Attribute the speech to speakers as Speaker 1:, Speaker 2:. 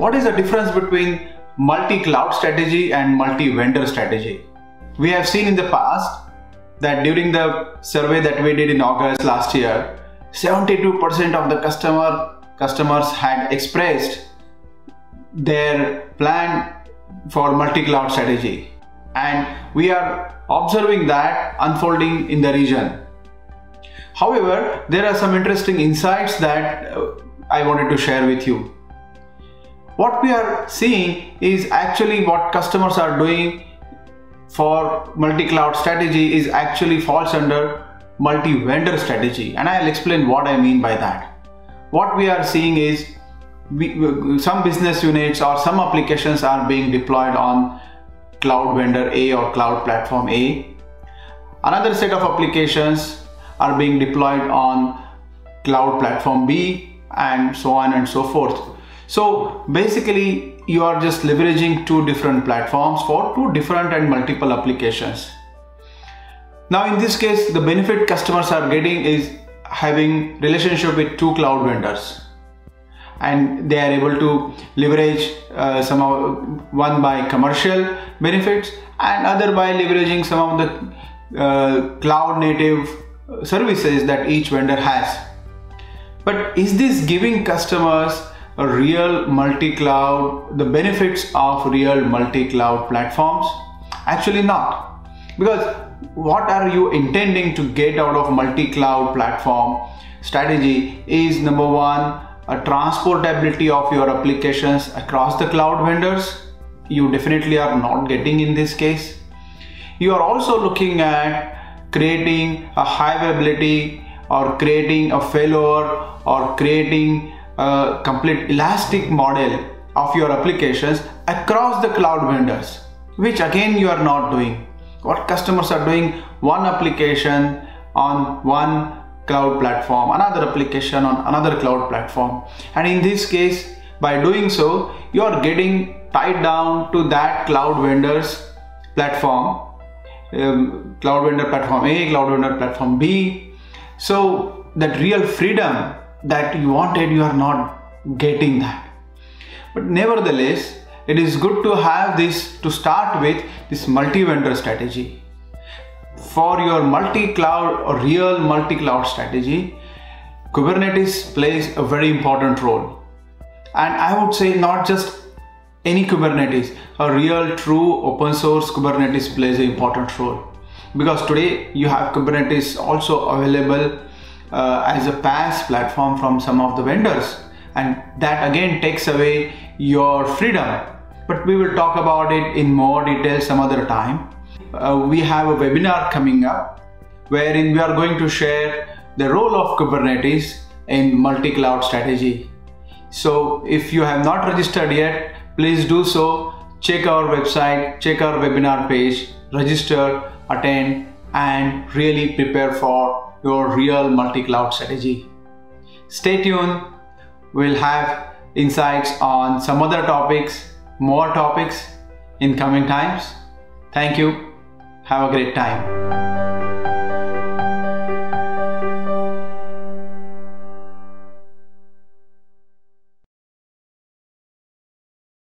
Speaker 1: what is the difference between multi-cloud strategy and multi-vendor strategy? We have seen in the past that during the survey that we did in August last year, 72% of the customers had expressed their plan for multi-cloud strategy, and we are observing that unfolding in the region. However, there are some interesting insights that I wanted to share with you. What we are seeing is actually what customers are doing for multi-cloud strategy is actually falls under multi-vendor strategy, and I'll explain what I mean by that. What we are seeing is some business units or some applications are being deployed on cloud vendor A or cloud platform A. Another set of applications are being deployed on cloud platform B, and so on and so forth. So basically you are just leveraging two different platforms for two different and multiple applications. Now in this case, the benefit customers are getting is having relationship with two cloud vendors, and they are able to leverage one by commercial benefits and other by leveraging some of the cloud native services that each vendor has. But is this giving customers a real multi-cloud, the benefits of real multi-cloud platforms? Actually not, because what are you intending to get out of multi-cloud platform strategy is, number one, a transportability of your applications across the cloud vendors. You definitely are not getting in this case. You are also looking at creating a high availability or creating a failover or creating a complete elastic model of your applications across the cloud vendors, which again you are not doing. What customers are doing, one application on one cloud platform, another application on another cloud platform, and in this case, by doing so, you are getting tied down to that cloud vendor's platform, cloud vendor platform A, cloud vendor platform B. So that real freedom that you wanted, you are not getting that. But nevertheless, it is good to have this, to start with this multi-vendor strategy. For your multi-cloud or real multi-cloud strategy, Kubernetes plays a very important role. And I would say not just any Kubernetes, a real true open source Kubernetes plays an important role. Because today you have Kubernetes also available as a PaaS platform from some of the vendors, and that again takes away your freedom. But we will talk about it in more detail some other time. We have a webinar coming up wherein we are going to share the role of Kubernetes in multi-cloud strategy. So if you have not registered yet, please do so. Check our website, check our webinar page, register, attend, and really prepare for your real multi-cloud strategy. Stay tuned. We'll have insights on some other topics, more topics in coming times. Thank you. Have a great time.